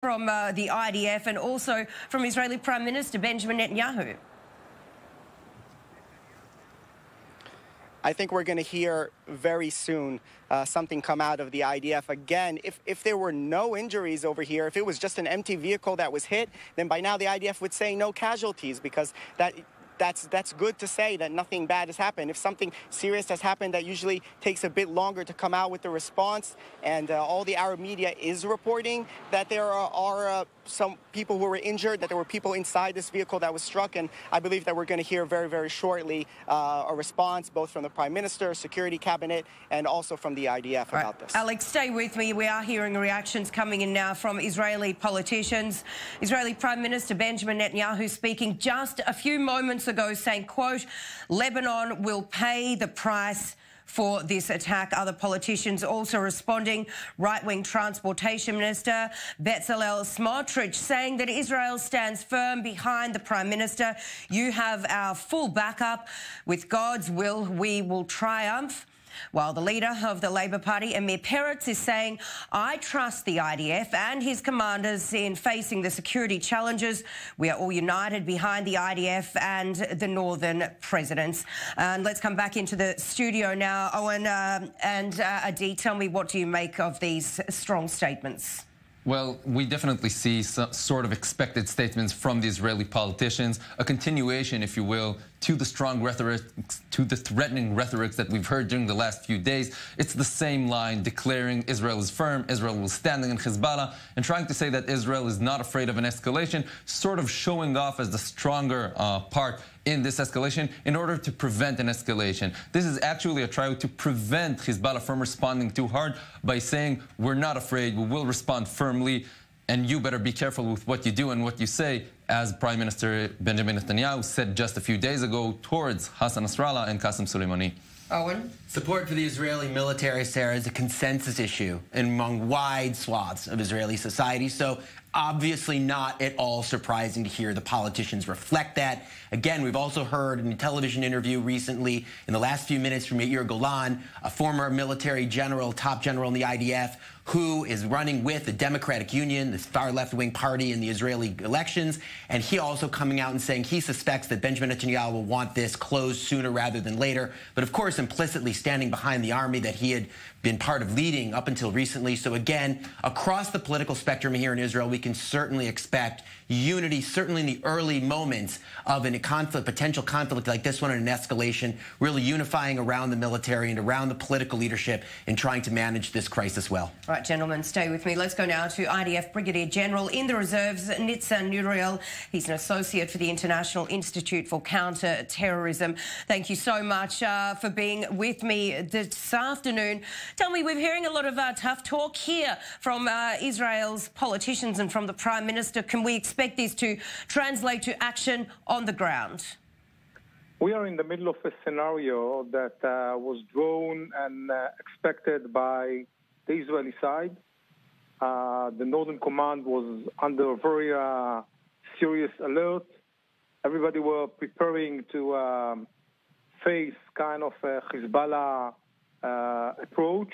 from the IDF and also from Israeli Prime Minister Benjamin Netanyahu? I think we're going to hear very soon something come out of the IDF. Again, if there were no injuries over here, if it was just an empty vehicle that was hit, then by now the IDF would say no casualties, because that's good to say that nothing bad has happened. If something serious has happened, that usually takes a bit longer to come out with the response. And all the Arab media is reporting that there are some people who were injured, that there were people inside this vehicle that was struck. And I believe that we're going to hear very, very shortly a response both from the Prime Minister, Security Cabinet, and also from the IDF about this. Alex, stay with me. We are hearing reactions coming in now from Israeli politicians. Israeli Prime Minister Benjamin Netanyahu speaking just a few moments ago, saying, quote, Lebanon will pay the price for this attack. Other politicians also responding. Right-wing Transportation Minister Bezalel Smotrich saying that Israel stands firm behind the Prime Minister. You have our full backup. With God's will, we will triumph. While the leader of the Labour Party, Amir Peretz, is saying, I trust the IDF and his commanders in facing the security challenges. We are all united behind the IDF and the northern presidents. And let's come back into the studio now. Owen and Adi, tell me, what do you make of these strong statements? Well, we definitely see some sort of expected statements from the Israeli politicians, a continuation, if you will, to the strong rhetoric, to the threatening rhetorics that we've heard during the last few days. It's the same line, declaring Israel is firm, Israel will stand against Hezbollah, and trying to say that Israel is not afraid of an escalation, sort of showing off as the stronger part in this escalation in order to prevent an escalation. This is actually a try to prevent Hezbollah from responding too hard by saying, we're not afraid, we will respond firmly, and you better be careful with what you do and what you say, as Prime Minister Benjamin Netanyahu said just a few days ago towards Hassan Nasrallah and Qasem Soleimani. Owen? Support for the Israeli military, Sarah, is a consensus issue among wide swaths of Israeli society, so obviously not at all surprising to hear the politicians reflect that. Again, we've also heard in a television interview recently, in the last few minutes, from Yair Golan, a former military general, top general in the IDF, who is running with the Democratic Union, the far left-wing party in the Israeli elections, and he also coming out and saying he suspects that Benjamin Netanyahu will want this closed sooner rather than later, but of course implicitly standing behind the army that he had been part of leading up until recently. So again, across the political spectrum here in Israel, we can certainly expect unity, certainly in the early moments of a conflict, potential conflict like this one, and an escalation, really unifying around the military and around the political leadership in trying to manage this crisis well. All right, gentlemen, stay with me. Let's go now to IDF Brigadier General in the reserves, Nitzan Nuriel. He's an associate for the International Institute for Counter-Terrorism. Thank you so much for being with me this afternoon. Tell me, we're hearing a lot of tough talk here from Israel's politicians and from the Prime Minister. Can we expect this to translate to action on the ground? We are in the middle of a scenario that was drawn and expected by the Israeli side. The Northern Command was under a very serious alert. Everybody were preparing to face kind of a Hezbollah approach.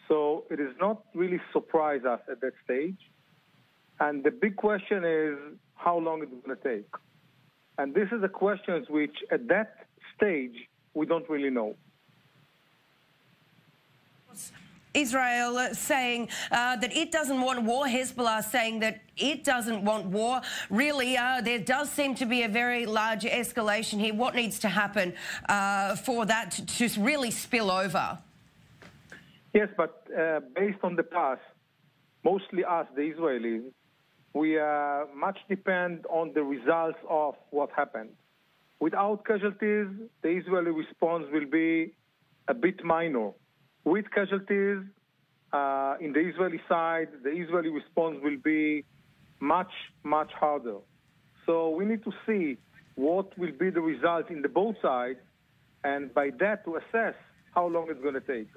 So it is not really surprise us at that stage. And the big question is how long it's going to take. And this is a question which at that stage we don't really know. Israel saying that it doesn't want war. Hezbollah saying that it doesn't want war. Really, there does seem to be a very large escalation here. What needs to happen for that to really spill over? Yes, but based on the past, mostly us, the Israelis, we much depend on the results of what happened. Without casualties, the Israeli response will be a bit minor. With casualties, in the Israeli side, the Israeli response will be much, much harder. So we need to see what will be the result in the both sides, and by that to assess how long it's going to take.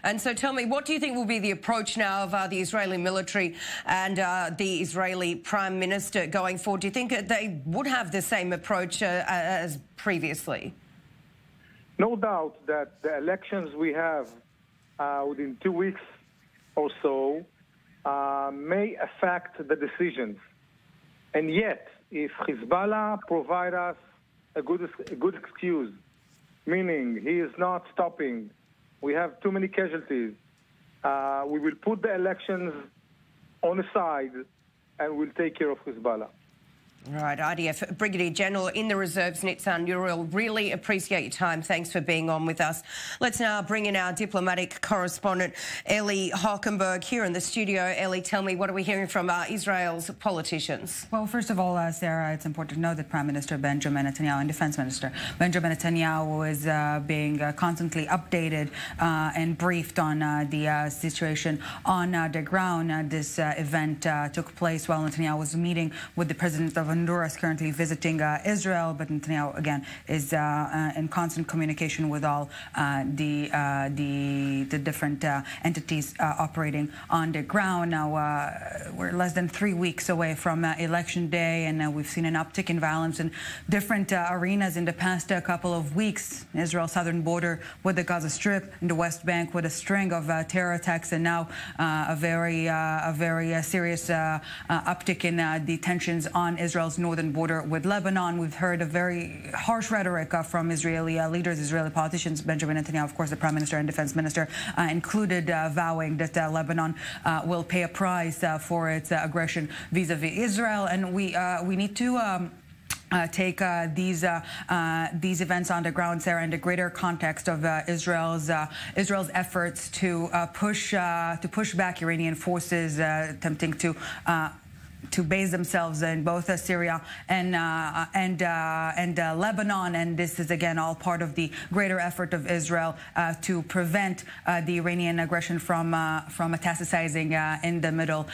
And so tell me, what do you think will be the approach now of the Israeli military and the Israeli Prime Minister going forward? Do you think they would have the same approach as previously? No doubt that the elections we have within 2 weeks or so may affect the decisions. And yet, if Hezbollah provide us a good excuse, meaning he is not stopping, we have too many casualties, we will put the elections on the side and we'll take care of Hezbollah. Right, IDF Brigadier General in the Reserves, Nitzan Uriel, really appreciate your time. Thanks for being on with us. Let's now bring in our diplomatic correspondent, Ellie Hockenberg, here in the studio. Ellie, tell me, what are we hearing from Israel's politicians? Well, first of all, Sarah, it's important to know that Prime Minister Benjamin Netanyahu and Defense Minister Benjamin Netanyahu is being constantly updated and briefed on the situation on the ground. This event took place while Netanyahu was meeting with the President of Honduras, currently visiting Israel, but Netanyahu again is in constant communication with all the different entities operating on the ground. Now we're less than 3 weeks away from Election Day, and we've seen an uptick in violence in different arenas in the past couple of weeks. Israel's southern border with the Gaza Strip, in the West Bank with a string of terror attacks, and now a very serious uptick in the tensions on Israel's northern border with Lebanon. We've heard a very harsh rhetoric from Israeli leaders, Israeli politicians. Benjamin Netanyahu, of course, the Prime Minister and Defense Minister, included, vowing that Lebanon will pay a price for its aggression vis-a-vis Israel. And we need to take these events on the ground, Sarah, in the greater context of Israel's efforts to push back Iranian forces attempting to base themselves in both Syria and Lebanon, and this is again all part of the greater effort of Israel to prevent the Iranian aggression from metastasizing in the Middle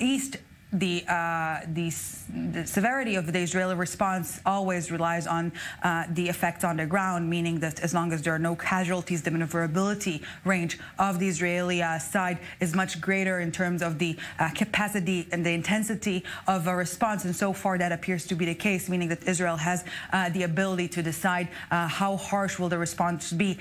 East. The severity of the Israeli response always relies on the effects on the ground, meaning that as long as there are no casualties, the maneuverability range of the Israeli side is much greater in terms of the capacity and the intensity of a response. And so far that appears to be the case, meaning that Israel has the ability to decide how harsh will the response be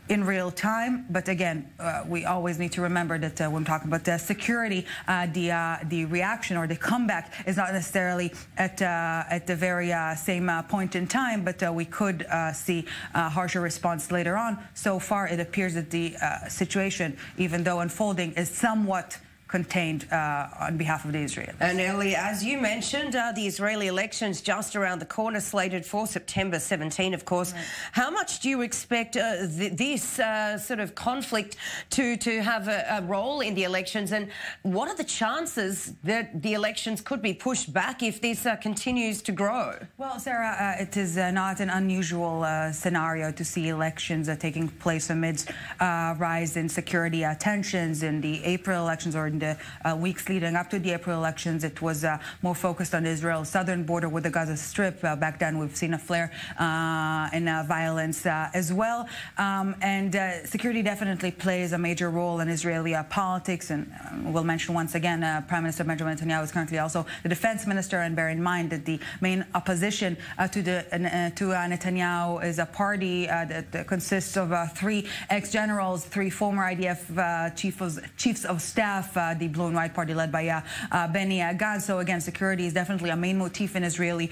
in real time. But again, we always need to remember that when talking about the security, the reaction or the comeback is not necessarily at the very same point in time, but we could see a harsher response later on. So far, it appears that the situation, even though unfolding, is somewhat contained on behalf of the Israelis. And Ellie, as you mentioned, the Israeli elections just around the corner, slated for September 17, of course. Right. How much do you expect this sort of conflict to have a role in the elections, and what are the chances that the elections could be pushed back if this continues to grow? Well, Sarah, it is not an unusual scenario to see elections taking place amidst rise in security tensions. In the April elections, or in the weeks leading up to the April elections, it was more focused on Israel's southern border with the Gaza Strip. Back then, we've seen a flare in violence as well. And security definitely plays a major role in Israeli politics. And we'll mention once again, Prime Minister Benjamin Netanyahu is currently also the defense minister. And bear in mind that the main opposition to Netanyahu is a party that consists of 3 ex-generals, 3 former IDF chiefs of staff, the Blue and White Party led by Benny Gantz. So again, security is definitely a main motif in Israeli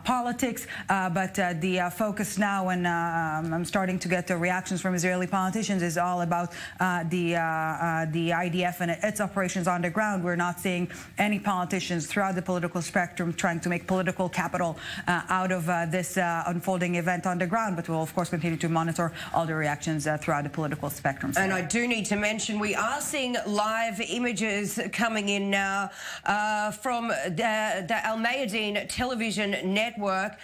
politics. But the focus now, and I'm starting to get the reactions from Israeli politicians, is all about the IDF and its operations on the ground. We're not seeing any politicians throughout the political spectrum trying to make political capital out of this unfolding event on the ground. But we'll, of course, continue to monitor all the reactions throughout the political spectrum. And I do need to mention, we are seeing live images coming in now from the Al Mayadeen television network.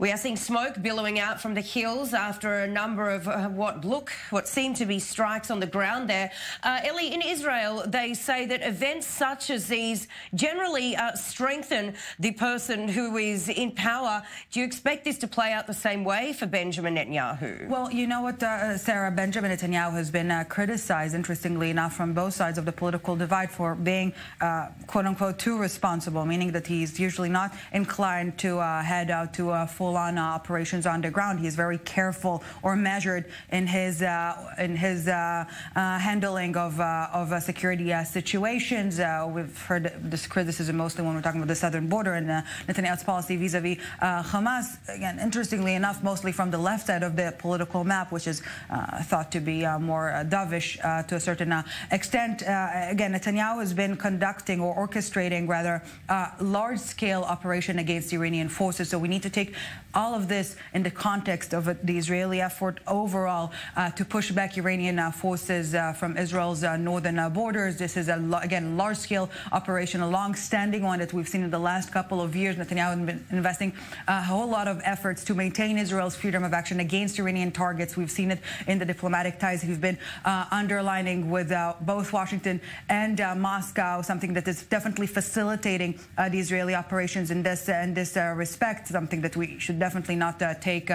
We are seeing smoke billowing out from the hills after a number of what seem to be strikes on the ground there. Ellie, in Israel, they say that events such as these generally strengthen the person who is in power. Do you expect this to play out the same way for Benjamin Netanyahu? Well, you know what, Sarah, Benjamin Netanyahu has been criticized, interestingly enough, from both sides of the political divide for being, quote-unquote, too responsible, meaning that he's usually not inclined to head out to full full-on operations on the ground. He's very careful or measured in his handling of security situations. We've heard this criticism mostly when we're talking about the southern border and Netanyahu's policy vis-a-vis Hamas. Again, interestingly enough, mostly from the left side of the political map, which is thought to be more dovish to a certain extent. Again, Netanyahu has been conducting or orchestrating, rather, large-scale operation against Iranian forces. So we need to take all of this in the context of the Israeli effort overall to push back Iranian forces from Israel's northern borders. This is, again, large-scale operation, a long-standing one that we've seen in the last couple of years. Netanyahu has been investing a whole lot of efforts to maintain Israel's freedom of action against Iranian targets. We've seen it in the diplomatic ties he's been underlining with both Washington and Moscow, something that is definitely facilitating the Israeli operations in this respect, something that we should definitely not take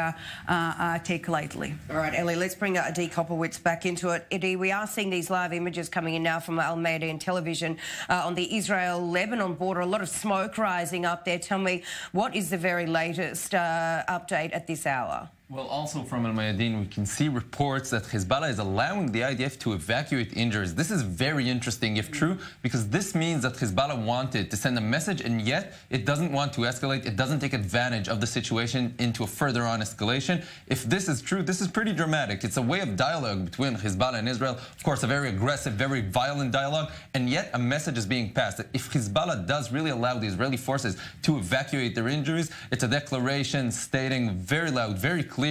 lightly. All right, Ellie, let's bring Adi Kopowitz back into it. Adi, we are seeing these live images coming in now from Al Mayadeen television on the Israel-Lebanon border. A lot of smoke rising up there. Tell me, what is the very latest update at this hour? Well, also from Al Mayadeen, we can see reports that Hezbollah is allowing the IDF to evacuate injuries. This is very interesting, if true, because this means that Hezbollah wanted to send a message, and yet it doesn't want to escalate. It doesn't take advantage of the situation into a further on escalation. If this is true, this is pretty dramatic. It's a way of dialogue between Hezbollah and Israel. Of course, a very aggressive, very violent dialogue, and yet a message is being passed. If Hezbollah does really allow the Israeli forces to evacuate their injuries, it's a declaration stating very loud, very clear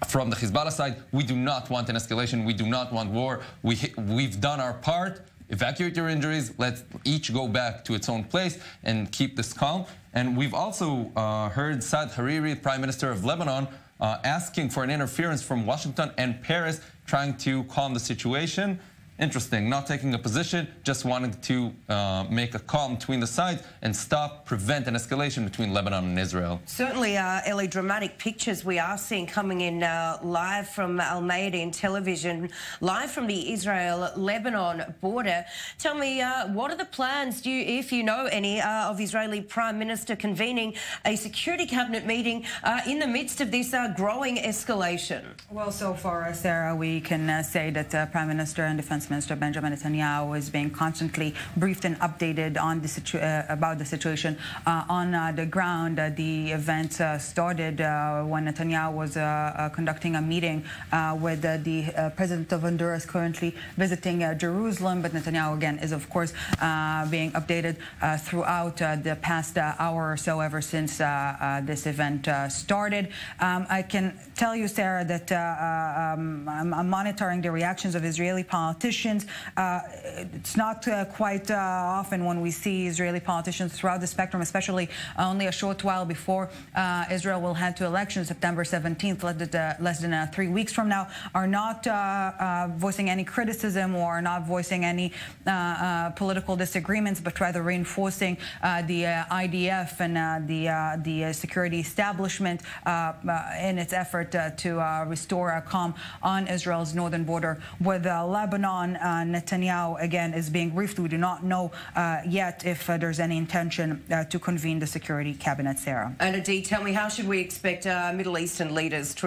from the Hezbollah side, we do not want an escalation, we do not want war, we've done our part, evacuate your injuries, let's each go back to its own place and keep this calm. And we've also heard Saad Hariri, Prime Minister of Lebanon, asking for an interference from Washington and Paris, trying to calm the situation. Interesting, not taking a position, just wanting to make a calm between the sides and prevent an escalation between Lebanon and Israel. Certainly, Ellie, dramatic pictures we are seeing coming in live from Al Mayadeen television, live from the Israel-Lebanon border. Tell me, what are the plans, if you know any, of Israeli Prime Minister convening a Security Cabinet meeting in the midst of this growing escalation? Well, so far, Sarah, we can say that Prime Minister and Defense Minister Benjamin Netanyahu is being constantly briefed and updated on the about the situation on the ground. The event started when Netanyahu was conducting a meeting with the President of Honduras, currently visiting Jerusalem. But Netanyahu, again, is, of course, being updated throughout the past hour or so, ever since this event started. I can tell you, Sarah, that I'm monitoring the reactions of Israeli politicians. It's not quite often when we see Israeli politicians throughout the spectrum, especially only a short while before Israel will head to elections, September 17th, less than 3 weeks from now, are not voicing any criticism or not voicing any political disagreements, but rather reinforcing the IDF and the security establishment in its effort to restore a calm on Israel's northern border with Lebanon. Netanyahu, again, is being briefed. We do not know yet if there's any intention to convene the Security Cabinet, Sarah. And Adi, tell me, how should we expect Middle Eastern leaders to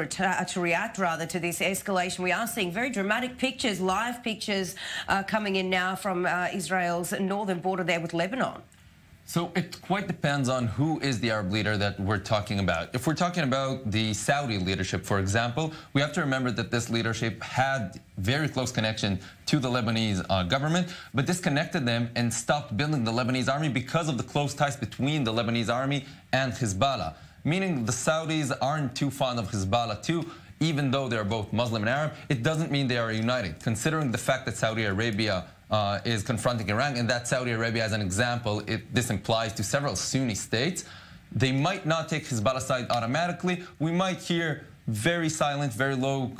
react to this escalation? We are seeing very dramatic pictures, live pictures coming in now from Israel's northern border there with Lebanon. So it quite depends on who is the Arab leader that we're talking about. If we're talking about the Saudi leadership, for example, we have to remember that this leadership had very close connection to the Lebanese government, but disconnected them and stopped building the Lebanese army because of the close ties between the Lebanese army and Hezbollah. Meaning the Saudis aren't too fond of Hezbollah too. Even though they're both Muslim and Arab, it doesn't mean they are united. Considering the fact that Saudi Arabia is confronting Iran, and that Saudi Arabia, as an example, this implies to several Sunni states, they might not take Hezbollah's side automatically. We might hear very silent, very low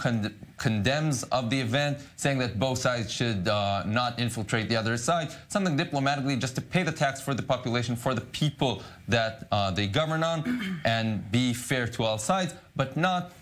condemns of the event, saying that both sides should not infiltrate the other side, something diplomatically just to pay the tax for the population, for the people that they govern on, and be fair to all sides. but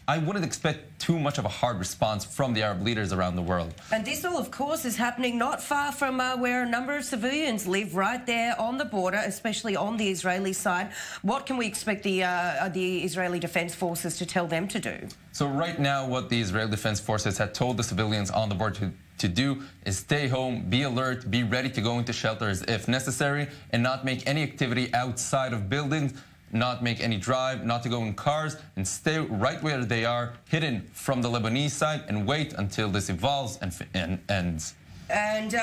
I wouldn't expect too much of a hard response from the Arab leaders around the world. And this all, of course, is happening not far from where a number of civilians live, right there on the border, especially on the Israeli side. What can we expect the Israeli Defense Forces to tell them to do? So right now, what the Israeli Defense Forces had told the civilians on the border to do is stay home, be alert, be ready to go into shelters if necessary, and not make any activity outside of buildings, not make any drive, not to go in cars, and stay right where they are, hidden from the Lebanese side, and wait until this evolves and ends. And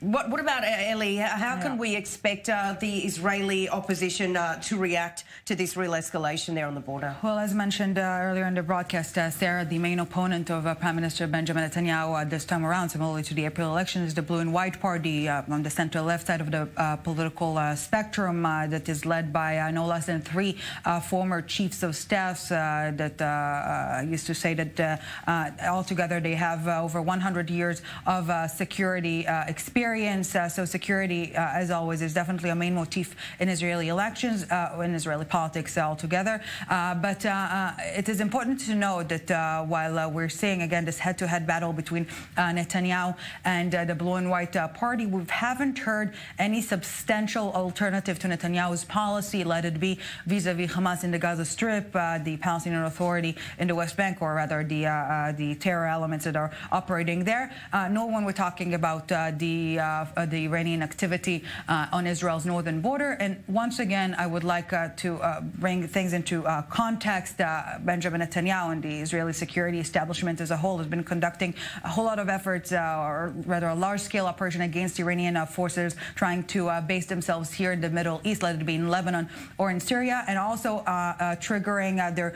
what about Eli? How can we expect the Israeli opposition to react to this real escalation there on the border? Well, as mentioned earlier in the broadcast, Sarah, the main opponent of Prime Minister Benjamin Netanyahu this time around, similarly to the April election, is the Blue and White Party on the center-left side of the political spectrum that is led by no less than 3 former chiefs of staffs that used to say that altogether they have over 100 years of security experience. So security, as always, is definitely a main motif in Israeli elections, in Israeli politics altogether. But it is important to know that while we're seeing, again, this head-to-head battle between Netanyahu and the Blue and White Party, we haven't heard any substantial alternative to Netanyahu's policy, let it be vis-a-vis Hamas in the Gaza Strip, the Palestinian Authority in the West Bank, or rather the terror elements that are operating there. No one we're talking about the Iranian activity on Israel's northern border. And once again, I would like to bring things into context. Benjamin Netanyahu and the Israeli security establishment as a whole has been conducting a whole lot of efforts, or rather a large-scale operation against Iranian forces trying to base themselves here in the Middle East, let it be in Lebanon or in Syria, and also triggering their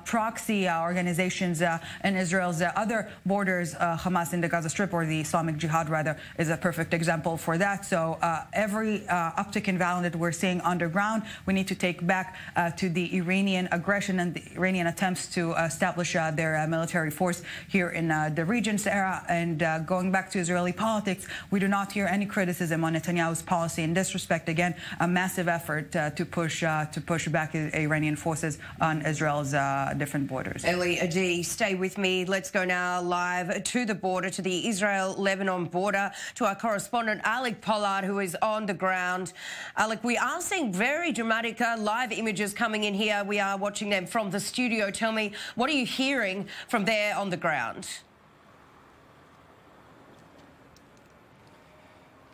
proxy organizations in Israel's other borders. Hamas in the Gaza Strip, or the Islamic Jihad, rather, is a perfect example for that. So every uptick in violence that we're seeing underground, we need to take back to the Iranian aggression and the Iranian attempts to establish their military force here in the region, Sarah. And going back to Israeli politics, we do not hear any criticism on Netanyahu's policy in this respect. Again, a massive effort to push back Iranian forces on Israel's different borders. Eli Adi, stay with me. Let's go now live to the border, to the Israel-Lebanon border, to our correspondent Alec Pollard, who is on the ground. Alec, we are seeing very dramatic live images coming in here. We are watching them from the studio. Tell me, what are you hearing from there on the ground?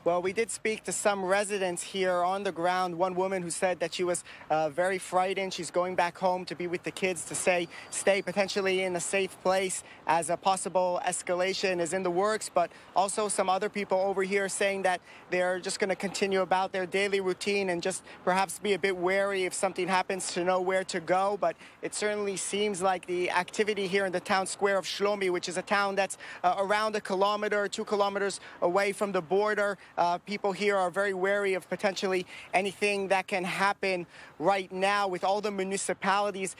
Well, we did speak to some residents here on the ground. One woman who said that she was very frightened. She's going back home to be with the kids to stay potentially in a safe place, as a possible escalation is in the works. But also some other people over here saying that they're just going to continue about their daily routine and just perhaps be a bit wary if something happens to know where to go. But it certainly seems like the activity here in the town square of Shlomi, which is a town that's around 1 kilometer, 2 kilometers away from the border, people here are very wary of potentially anything that can happen right now, with all the municipalities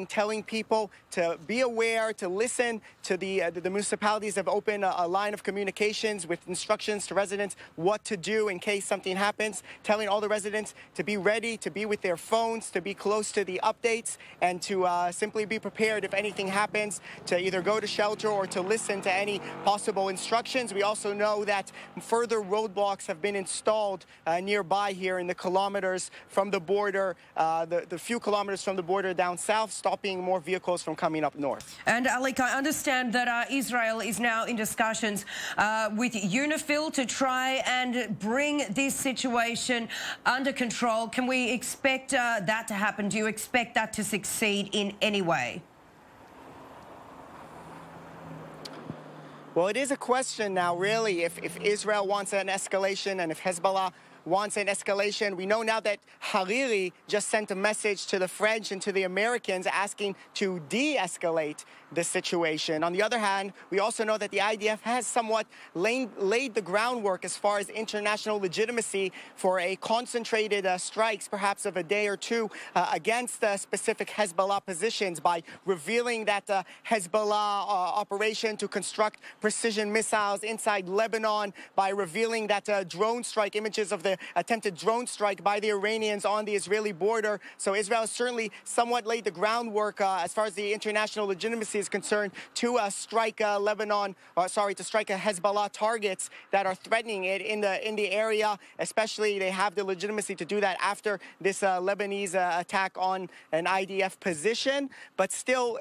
telling people to be aware, to listen to the municipalities have opened a line of communications with instructions to residents what to do in case something happens, telling all the residents to be ready, to be with their phones, to be close to the updates, and to simply be prepared if anything happens, to either go to shelter or to listen to any possible instructions. We also know that further roadblocks have been installed nearby here in the kilometers from the border, the few kilometers from the border down south, stopping more vehicles from coming up north. And Alec, I understand that Israel is now in discussions with UNIFIL to try and bring this situation under control. Can we expect that to happen? Do you expect that to succeed in any way? Well, it is a question now, really, if Israel wants an escalation and if Hezbollah wants an escalation. We know now that Hariri just sent a message to the French and to the Americans asking to de-escalate the situation. On the other hand, we also know that the IDF has somewhat laid the groundwork as far as international legitimacy for a concentrated strikes, perhaps of a day or two, against specific Hezbollah positions, by revealing that Hezbollah operation to construct precision missiles inside Lebanon, by revealing that drone strike images of the attempted drone strike by the Iranians on the Israeli border. So Israel has certainly somewhat laid the groundwork as far as the international legitimacy is concerned to strike to strike Hezbollah targets that are threatening it in the area. Especially, they have the legitimacy to do that after this Lebanese attack on an IDF position. But still,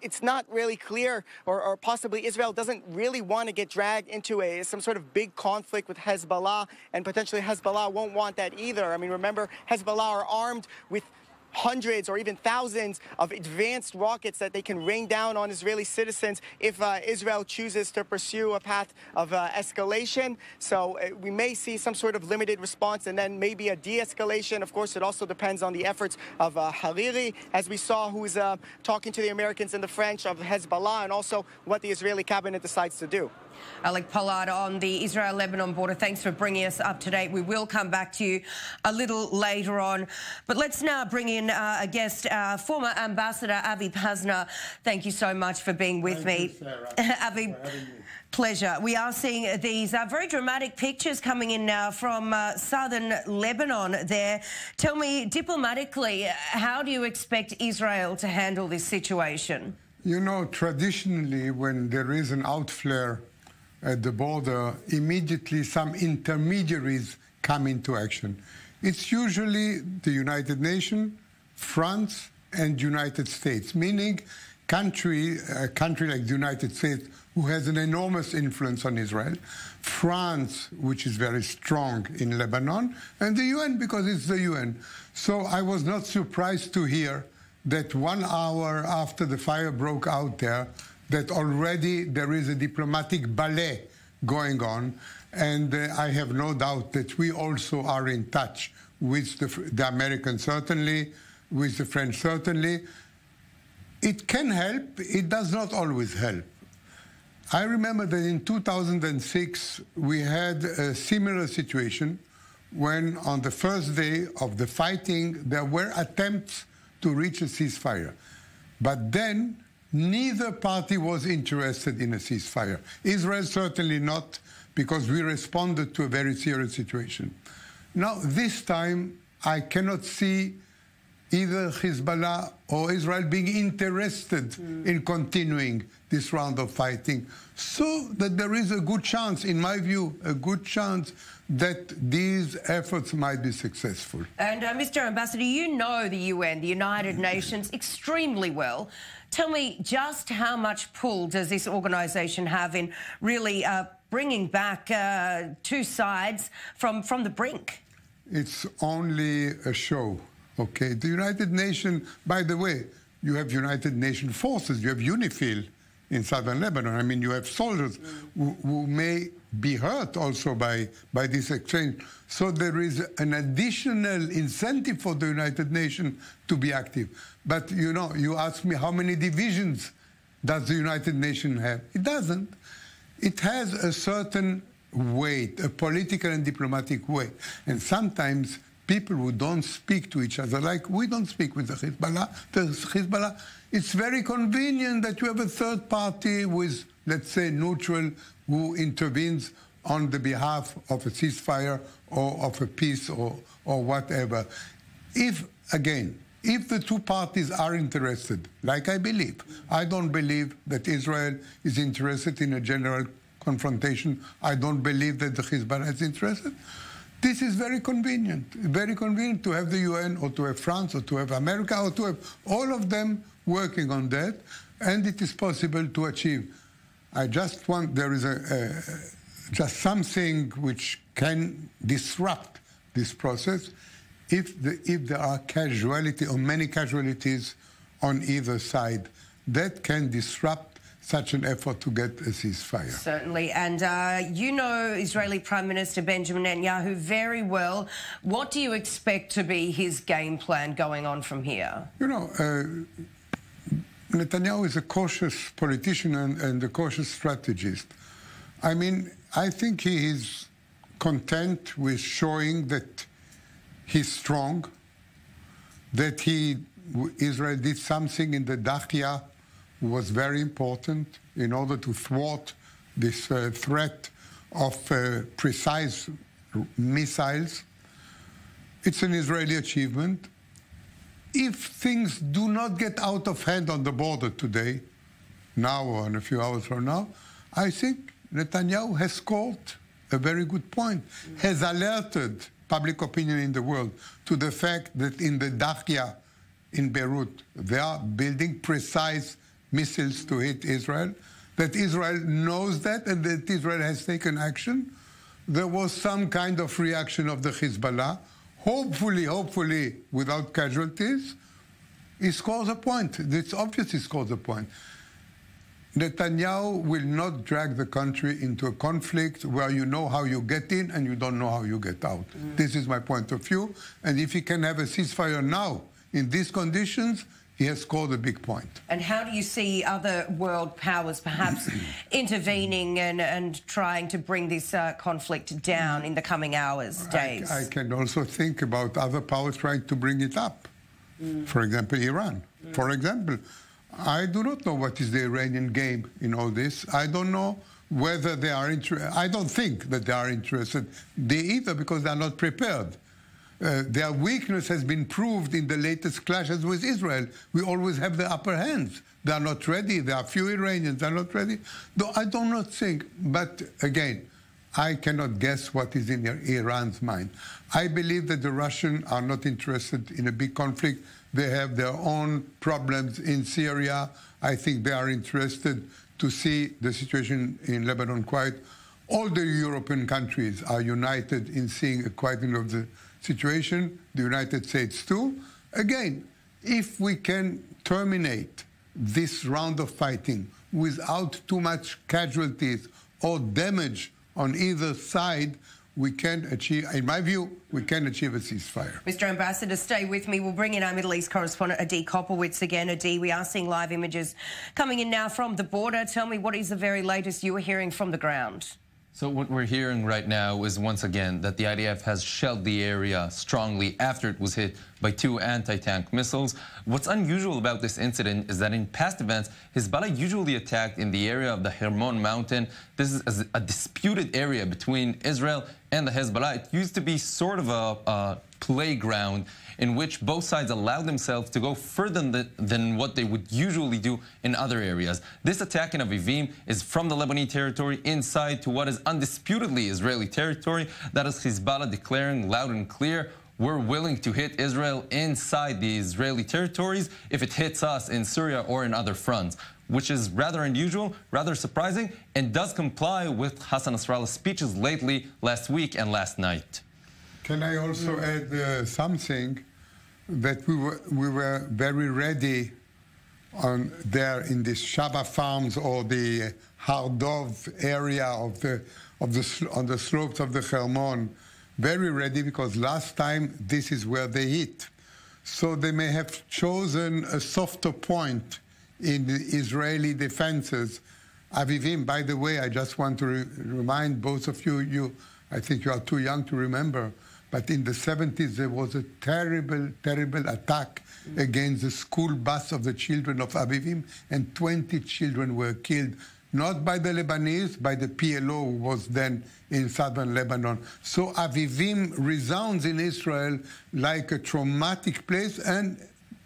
it's not really clear, or possibly Israel doesn't really want to get dragged into some sort of big conflict with Hezbollah, and potentially Hezbollah won't want that either. I mean, remember, Hezbollah are armed with hundreds or even thousands of advanced rockets that they can rain down on Israeli citizens if Israel chooses to pursue a path of escalation. So we may see some sort of limited response and then maybe a de-escalation. Of course, it also depends on the efforts of Hariri, as we saw, who's talking to the Americans and the French of Hezbollah, and also what the Israeli cabinet decides to do. Alec Pollard on the Israel-Lebanon border. Thanks for bringing us up to date. We will come back to you a little later on. But let's now bring in a guest, former Ambassador Avi Pazner. Thank you so much for being with me. Avi, pleasure. We are seeing these very dramatic pictures coming in now from southern Lebanon there. Tell me, diplomatically, how do you expect Israel to handle this situation? You know, traditionally, when there is an outflare at the border, immediately some intermediaries come into action. It's usually the United Nations, France, and United States, meaning a country like the United States, who has an enormous influence on Israel, France, which is very strong in Lebanon, and the UN, because it's the UN. So I was not surprised to hear that 1 hour after the fire broke out there, that already there is a diplomatic ballet going on, and I have no doubt that we also are in touch with the Americans, certainly, with the French, certainly. It can help. It does not always help. I remember that in 2006, we had a similar situation when on the first day of the fighting, there were attempts to reach a ceasefire. But then neither party was interested in a ceasefire. Israel certainly not, because we responded to a very serious situation. Now, this time, I cannot see either Hezbollah or Israel being interested in continuing this round of fighting, so that there is a good chance, in my view, a good chance that these efforts might be successful. And Mr. Ambassador, you know the UN, the United Nations, extremely well. Tell me, just how much pull does this organisation have in really bringing back two sides from the brink? It's only a show, okay? The United Nations, by the way, you have United Nations forces, you have UNIFIL in southern Lebanon. I mean, you have soldiers who may be hurt also by this exchange. So there is an additional incentive for the United Nations to be active. But, you know, you ask me how many divisions does the United Nations have? It doesn't. It has a certain weight, a political and diplomatic weight. And sometimes people who don't speak to each other, like we don't speak with the Hezbollah, it's very convenient that you have a third party who is, let's say, neutral, who intervenes on the behalf of a ceasefire or of a peace or whatever. If the two parties are interested, like I believe, I don't believe that Israel is interested in a general confrontation. I don't believe that the Hezbollah is interested. This is very convenient to have the UN or to have France or to have America or to have all of them working on that, and it is possible to achieve. I just want, there is just something which can disrupt this process if there are casualties or many casualties on either side. That can disrupt such an effort to get a ceasefire. Certainly. And you know Israeli Prime Minister Benjamin Netanyahu very well. What do you expect to be his game plan going on from here? You know, Netanyahu is a cautious politician and a cautious strategist. I mean, I think he is content with showing that he's strong, that Israel did something in the Dahya was very important in order to thwart this threat of precise missiles. It's an Israeli achievement. If things do not get out of hand on the border today, now or in a few hours from now, I think Netanyahu has scored a very good point, has alerted public opinion in the world to the fact that in the Dahya in Beirut, they are building precise missiles to hit Israel, that Israel knows that and that Israel has taken action. There was some kind of reaction of the Hezbollah, hopefully without casualties. He scores a point. It's obvious he scores a point. Netanyahu will not drag the country into a conflict where you know how you get in and you don't know how you get out. This is my point of view. And if he can have a ceasefire now, in these conditions, he has scored a big point. And how do you see other world powers perhaps intervening and trying to bring this conflict down in the coming hours, days? I can also think about other powers trying to bring it up. For example, Iran. For example, I do not know what is the Iranian game in all this. I don't know whether they are interested. I don't think that they are interested. They either, because they are not prepared. Their weakness has been proved in the latest clashes with Israel. We always have the upper hands. They are not ready. There are few Iranians. They are not ready. Though I do not think, but again, I cannot guess what is in Iran's mind. I believe that the Russians are not interested in a big conflict. They have their own problems in Syria. I think they are interested to see the situation in Lebanon quiet. All the European countries are united in seeing a quieting of the situation, the United States too. Again, if we can terminate this round of fighting without too much casualties or damage on either side, we can achieve, in my view, we can achieve a ceasefire. Mr. Ambassador, stay with me. We'll bring in our Middle East correspondent, Adi Kopowitz again. Adi, we are seeing live images coming in now from the border. Tell me, what is the very latest you are hearing from the ground? So what we're hearing right now is, once again, that the IDF has shelled the area strongly after it was hit by 2 anti-tank missiles. What's unusual about this incident is that in past events, Hezbollah usually attacked in the area of the Hermon mountain. This is a disputed area between Israel and the Hezbollah. It used to be sort of a playground in which both sides allowed themselves to go further than what they would usually do in other areas. This attack in Avivim is from the Lebanese territory inside to what is undisputedly Israeli territory. That is Hezbollah declaring loud and clear, we're willing to hit Israel inside the Israeli territories if it hits us in Syria or in other fronts, which is rather unusual, rather surprising, and does comply with Hassan Nasrallah's speeches lately, last week and last night. Can I also add something that we were very ready on there in this Shaba Farms or the Hardov area on the slopes of the Hermon, very ready because last time this is where they hit. So they may have chosen a softer point in the Israeli defenses. Avivim, by the way, I just want to remind both of you, I think you are too young to remember, but in the 70s, there was a terrible, terrible attack against the school bus of the children of Avivim, and 20 children were killed, not by the Lebanese, by the PLO, who was then in southern Lebanon. So Avivim resounds in Israel like a traumatic place, and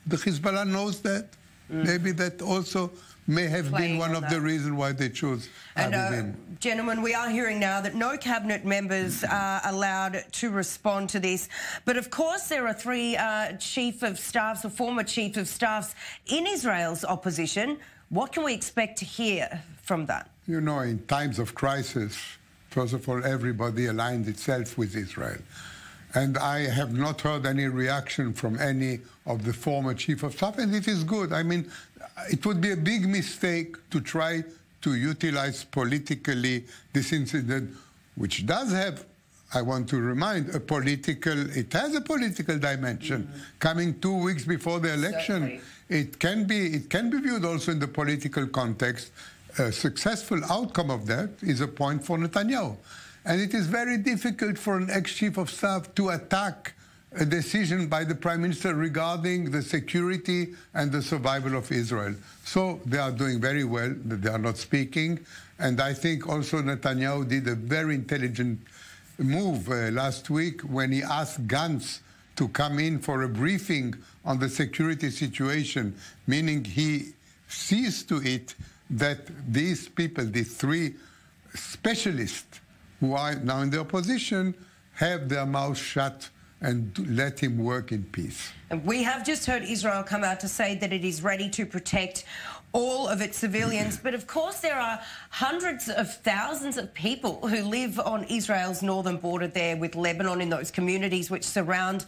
the Hezbollah knows that. Maybe that also may have been one of the reasons why they chose Avivim. And, gentlemen, we are hearing now that no cabinet members are allowed to respond to this. But, of course, there are 3 chief of staffs or former chief of staffs in Israel's opposition. What can we expect to hear from that? You know, in times of crisis, first of all, everybody aligns itself with Israel. And I have not heard any reaction from any of the former chief of staff, and it is good. I mean, it would be a big mistake to try to utilize politically this incident, which does have, I want to remind, it has a political dimension. Coming 2 weeks before the election, it can be viewed also in the political context. A successful outcome of that is a point for Netanyahu. And it is very difficult for an ex-chief of staff to attack a decision by the prime minister regarding the security and the survival of Israel. So they are doing very well that they are not speaking. And I think also Netanyahu did a very intelligent move last week when he asked Gantz to come in for a briefing on the security situation, meaning he sees to it that these people, these three specialists who are now in the opposition, have their mouths shut and let him work in peace. And we have just heard Israel come out to say that it is ready to protect all of its civilians. But of course, there are hundreds of thousands of people who live on Israel's northern border there with Lebanon, in those communities which surround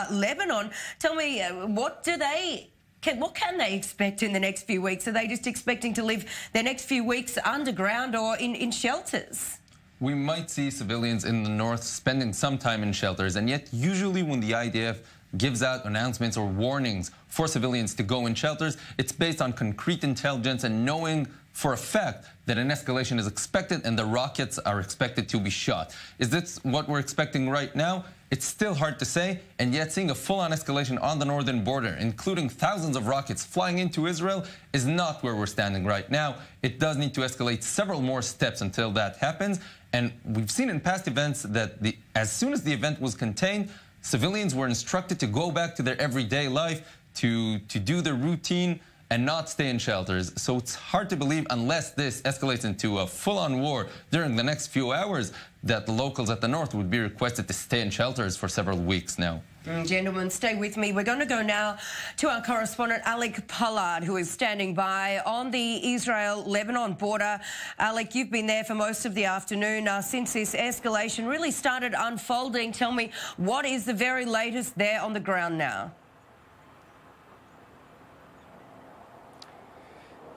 Lebanon. Tell me, what can they expect in the next few weeks? Are they just expecting to live their next few weeks underground or in shelters? We might see civilians in the north spending some time in shelters, and yet usually when the IDF gives out announcements or warnings for civilians to go in shelters, it's based on concrete intelligence and knowing for a fact that an escalation is expected and the rockets are expected to be shot. Is this what we're expecting right now? It's still hard to say, and yet seeing a full-on escalation on the northern border, including thousands of rockets flying into Israel, is not where we're standing right now. It does need to escalate several more steps until that happens, and we've seen in past events that as soon as the event was contained, civilians were instructed to go back to their everyday life, to do their routine, and not stay in shelters. So it's hard to believe, unless this escalates into a full-on war during the next few hours, that the locals at the north would be requested to stay in shelters for several weeks now. Gentlemen, stay with me. We're going to go now to our correspondent, Alec Pollard, who is standing by on the Israel-Lebanon border. Alec, you've been there for most of the afternoon since this escalation really started unfolding. Tell me, what is the very latest there on the ground now?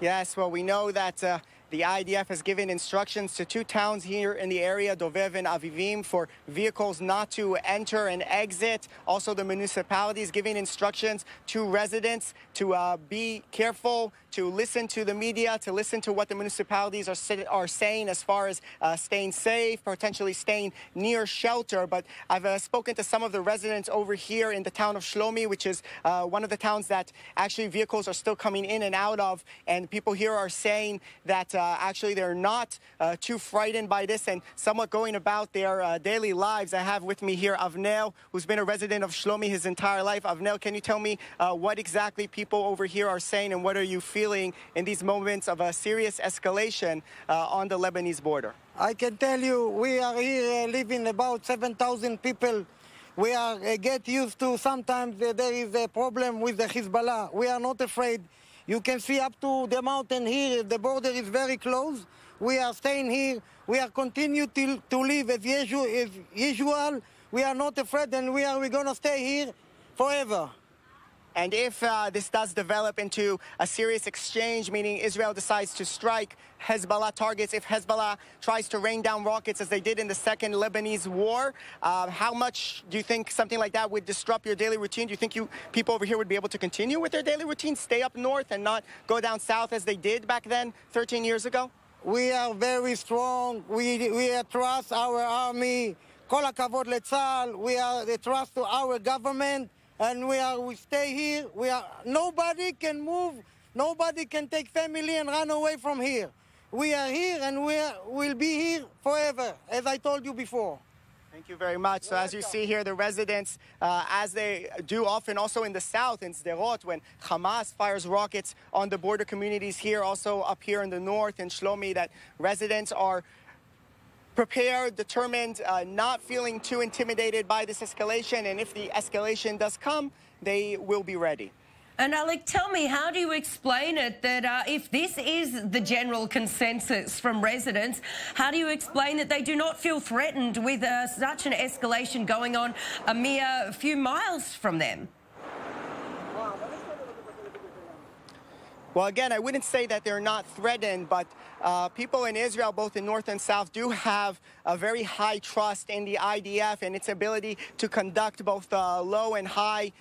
Yes, well, we know that the IDF has given instructions to two towns here in the area, Dovev and Avivim, for vehicles not to enter and exit. Also, the municipality is giving instructions to residents to be careful, to listen to the media, to listen to what the municipalities are saying as far as staying safe, potentially staying near shelter. But I've spoken to some of the residents over here in the town of Shlomi, which is one of the towns that actually vehicles are still coming in and out of. And people here are saying that actually they're not too frightened by this and somewhat going about their daily lives. I have with me here Avnel, who's been a resident of Shlomi his entire life. Avnel, can you tell me what exactly people over here are saying, and what are you feeling in these moments of a serious escalation on the Lebanese border? I can tell you, we are here living about 7,000 people. We are get used to sometimes there is a problem with the Hezbollah. We are not afraid. You can see up to the mountain here, the border is very close. We are staying here. We are continue to live as usual. We are not afraid, and we're going to stay here forever. And if this does develop into a serious exchange, meaning Israel decides to strike Hezbollah targets, if Hezbollah tries to rain down rockets as they did in the second Lebanese war, how much do you think something like that would disrupt your daily routine? Do you think people over here would be able to continue with their daily routine, stay up north and not go down south as they did back then 13 years ago? We are very strong. We trust our army. Kol hakavod letzahal. We are trust to our government. And we stay here. Nobody can move. Nobody can take family and run away from here. We are here, and we'll be here forever, as I told you before. Thank you very much. So as you see here, the residents, as they do often also in the south, in Sderot, when Hamas fires rockets on the border communities here, also up here in the north, in Shlomi, that residents are prepared, determined, not feeling too intimidated by this escalation. And if the escalation does come, they will be ready. And Alec, tell me, how do you explain it that if this is the general consensus from residents, how do you explain that they do not feel threatened with such an escalation going on a mere few miles from them? Well, again, I wouldn't say that they're not threatened, but people in Israel, both in north and south, do have a very high trust in the IDF and its ability to conduct both low and high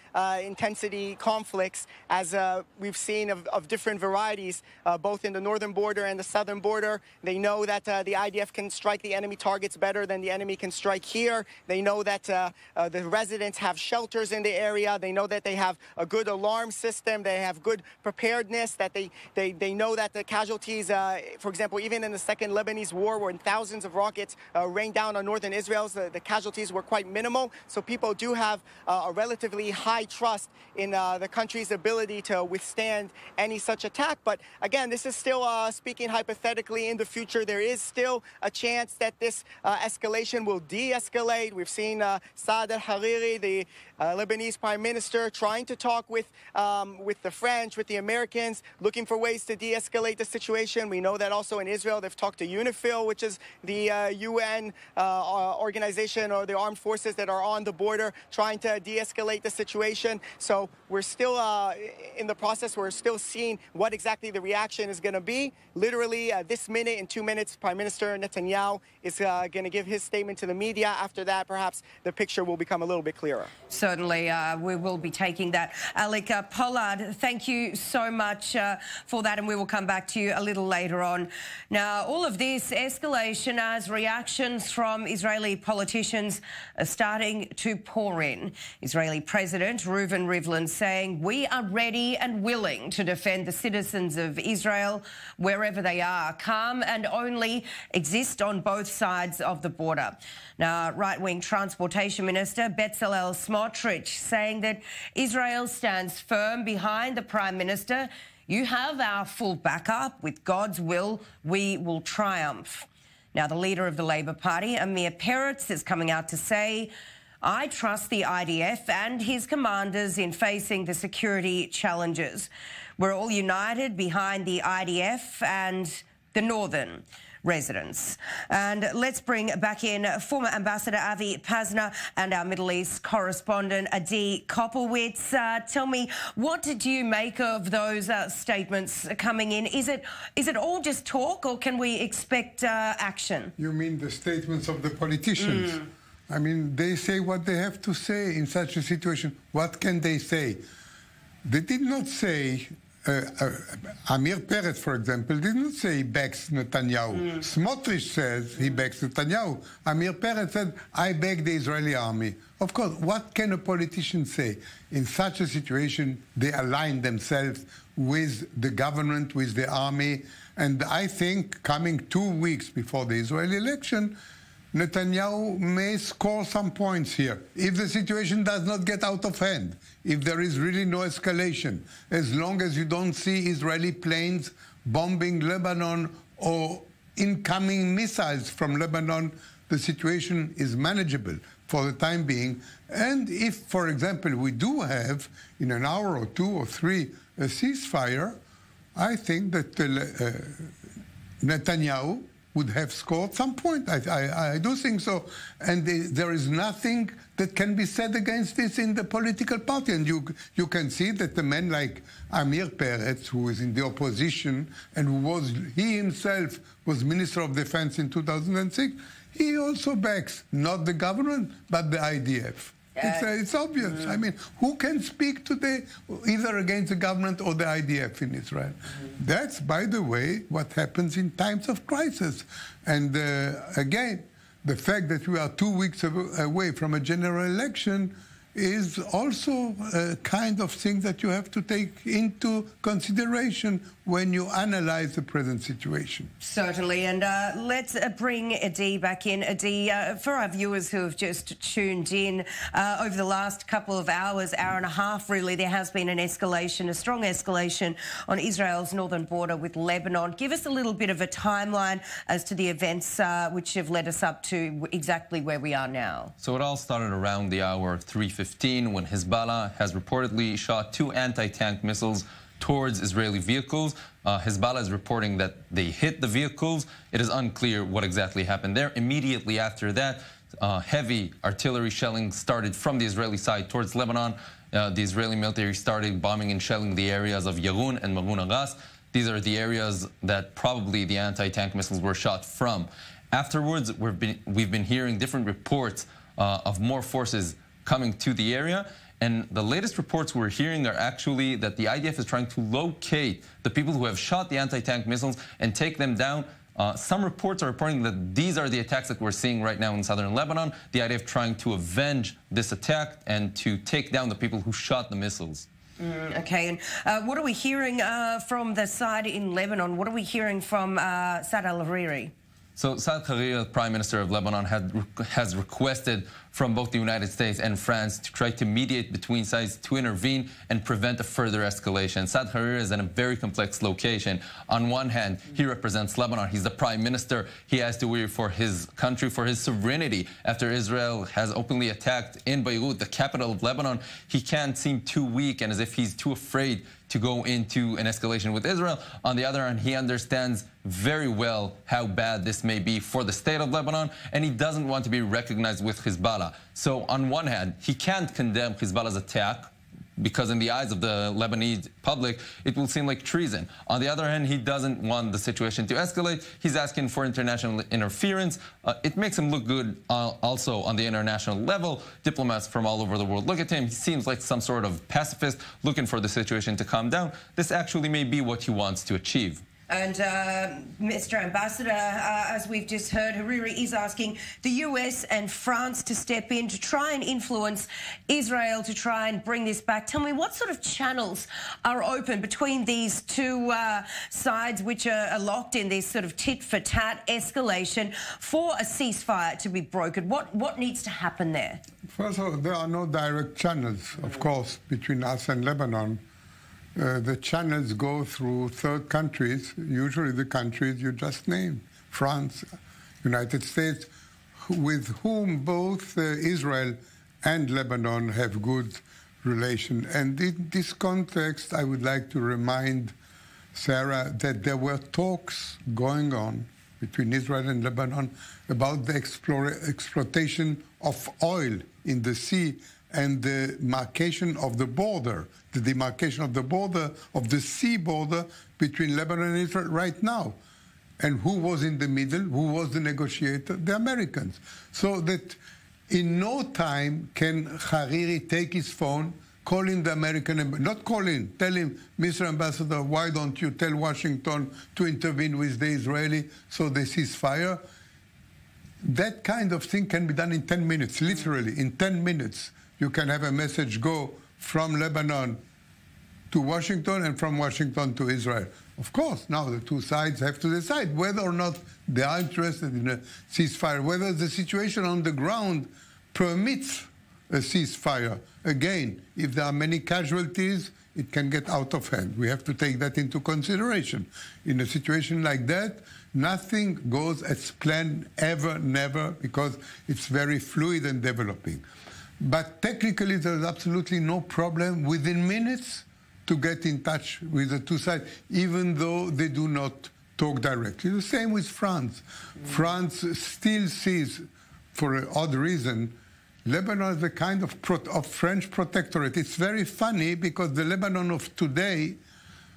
intensity conflicts, as we've seen of different varieties, both in the northern border and the southern border. They know that the IDF can strike the enemy targets better than the enemy can strike here. They know that the residents have shelters in the area. They know that they have a good alarm system. They have good preparedness, that they know that the casualties, for example, even in the Second Lebanese War, when thousands of rockets rained down on northern Israel, the casualties were quite minimal. So people do have a relatively high trust in the country's ability to withstand any such attack. But again, this is still speaking hypothetically. In the future, there is still a chance that this escalation will de-escalate. We've seen Saad al-Hariri, the Lebanese prime minister, trying to talk with the French, with the Americans, looking for ways to de-escalate the situation. We know that also in Israel, they've talked to UNIFIL, which is the UN organization or the armed forces that are on the border, trying to de-escalate the situation. So we're still in the process. We're still seeing what exactly the reaction is going to be. Literally this minute, in 2 minutes, Prime Minister Netanyahu is going to give his statement to the media. After that, perhaps the picture will become a little bit clearer. Certainly, we will be taking that. Alec Pollard, thank you so much for that, and we will come back to you a little later on. Now, all of this escalation as reactions from Israeli politicians are starting to pour in. Israeli President Reuven Rivlin saying, "We are ready and willing to defend the citizens of Israel wherever they are, calm and only exist on both sides of the border." Now, right-wing Transportation Minister Bezalel Smotrich saying that Israel stands firm behind the Prime Minister. "You have our full backup. With God's will, we will triumph." Now, the leader of the Labour Party, Amir Peretz, is coming out to say, "I trust the IDF and his commanders in facing the security challenges. We're all united behind the IDF and the northern residents." And let's bring back in former Ambassador Avi Pazner and our Middle East correspondent Adi Kopowitz. Tell me, what did you make of those statements coming in? Is it all just talk, or can we expect action? You mean the statements of the politicians? I mean, they say what they have to say in such a situation. What can they say? They did not say... Amir Peretz, for example, did not say he backs Netanyahu. Smotrich says he backs Netanyahu. Amir Peretz said, "I back the Israeli army." Of course, what can a politician say? In such a situation, they align themselves with the government, with the army. And I think coming 2 weeks before the Israeli election, Netanyahu may score some points here. If the situation does not get out of hand, if there is really no escalation, as long as you don't see Israeli planes bombing Lebanon or incoming missiles from Lebanon, the situation is manageable for the time being. And if, for example, we do have, in an hour or 2 or 3, a ceasefire, I think that Netanyahu would have scored some point. I do think so. And there is nothing that can be said against this in the political party. And you can see that the men like Amir Peretz, who is in the opposition and he himself was Minister of Defense in 2006, he also backs not the government, but the IDF. It's obvious. I mean, who can speak today either against the government or the IDF in Israel? That's, by the way, what happens in times of crisis. And again, the fact that we are 2 weeks away from a general election is also a kind of thing that you have to take into consideration when you analyze the present situation. Certainly, and let's bring Adi back in. Adi, for our viewers who have just tuned in, over the last couple of hours, hour and a half really, there has been an escalation, a strong escalation on Israel's northern border with Lebanon. Give us a little bit of a timeline as to the events which have led us up to exactly where we are now. So it all started around the hour 3:15 when Hezbollah has reportedly shot 2 anti-tank missiles towards Israeli vehicles. Hezbollah is reporting that they hit the vehicles. It is unclear what exactly happened there. Immediately after that, heavy artillery shelling started from the Israeli side towards Lebanon. The Israeli military started bombing and shelling the areas of Yarun and Magun Agas. These are the areas that probably the anti-tank missiles were shot from. Afterwards, we've been hearing different reports of more forces coming to the area. And the latest reports we're hearing are actually that the IDF is trying to locate the people who have shot the anti-tank missiles and take them down. Some reports are reporting that these are the attacks that we're seeing right now in southern Lebanon, the IDF trying to avenge this attack and to take down the people who shot the missiles. Okay, and what are we hearing from the side in Lebanon? What are we hearing from Saad al-Hariri? So Saad al-Hariri, Prime Minister of Lebanon, has requested from both the United States and France to try to mediate between sides to intervene and prevent a further escalation. Saad al-Hariri is in a very complex location. On one hand, he represents Lebanon. He's the Prime Minister. He has to worry for his country, for his sovereignty. After Israel has openly attacked in Beirut, the capital of Lebanon, he can't seem too weak and as if he's too afraid to go into an escalation with Israel. On the other hand, he understands very well how bad this may be for the state of Lebanon, and he doesn't want to be recognized with Hezbollah. So on one hand, he can't condemn Hezbollah's attack because in the eyes of the Lebanese public, it will seem like treason. On the other hand, he doesn't want the situation to escalate. He's asking for international interference. It makes him look good also on the international level. Diplomats from all over the world look at him. He seems like some sort of pacifist looking for the situation to calm down. This actually may be what he wants to achieve. And Mr. Ambassador, as we've just heard, Hariri is asking the US and France to step in to try and influence Israel to try and bring this back. Tell me, what sort of channels are open between these two sides which are locked in this sort of tit-for-tat escalation for a ceasefire to be brokered? What needs to happen there? First of all, there are no direct channels, of course, between us and Lebanon. The channels go through third countries, usually the countries you just named, France, United States, with whom both Israel and Lebanon have good relations. And in this context, I would like to remind Sarah that there were talks going on between Israel and Lebanon about the exploitation of oil in the sea and the demarcation of the border of the sea border between Lebanon and Israel right now. And who was in the middle? Who was the negotiator? The Americans. So that in no time can Hariri take his phone, call in the American, not call in, tell him, Mr. Ambassador, why don't you tell Washington to intervene with the Israeli so they cease fire? That kind of thing can be done in 10 minutes, literally, in 10 minutes. You can have a message go from Lebanon to Washington and from Washington to Israel. Of course, now the two sides have to decide whether or not they are interested in a ceasefire, whether the situation on the ground permits a ceasefire. Again, if there are many casualties, it can get out of hand. We have to take that into consideration. In a situation like that, nothing goes as planned ever, never, because it's very fluid and developing. But technically, there's absolutely no problem within minutes to get in touch with the two sides, even though they do not talk directly. The same with France. France still sees, for an odd reason, Lebanon as a kind of French protectorate. It's very funny because the Lebanon of today,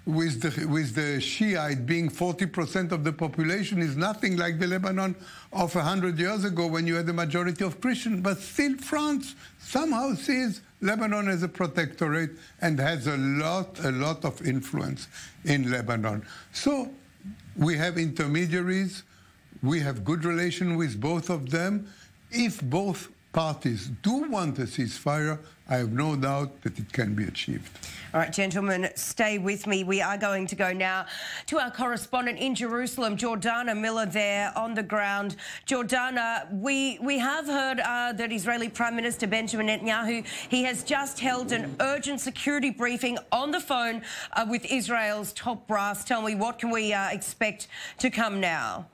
with the Shiite being 40% of the population, is nothing like the Lebanon of 100 years ago when you had a majority of Christians. But still France somehow sees Lebanon as a protectorate and has a lot of influence in Lebanon. So we have intermediaries. We have good relation with both of them. If both parties do want a ceasefire, I have no doubt that it can be achieved. All right, gentlemen, stay with me. We are going to go now to our correspondent in Jerusalem, Jordana Miller, there on the ground. Jordana, we have heard that Israeli Prime Minister Benjamin Netanyahu, he has just held an urgent security briefing on the phone with Israel's top brass. Tell me, what can we expect to come now?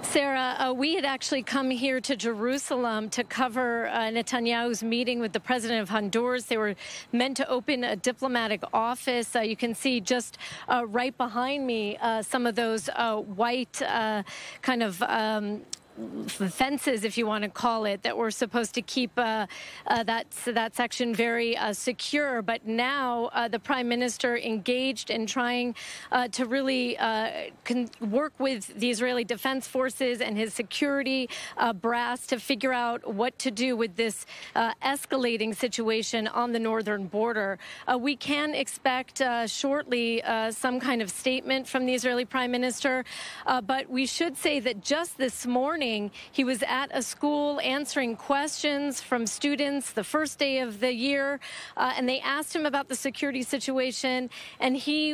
Sarah, we had actually come here to Jerusalem to cover Netanyahu's meeting with the president of Honduras. They were meant to open a diplomatic office. You can see just right behind me some of those white kind of fences, if you want to call it, that were supposed to keep that section very secure. But now the Prime Minister engaged in trying to really work with the Israeli Defense Forces and his security brass to figure out what to do with this escalating situation on the northern border. We can expect shortly some kind of statement from the Israeli Prime Minister, but we should say that just this morning, morning, he was at a school answering questions from students the first day of the year, and they asked him about the security situation, and he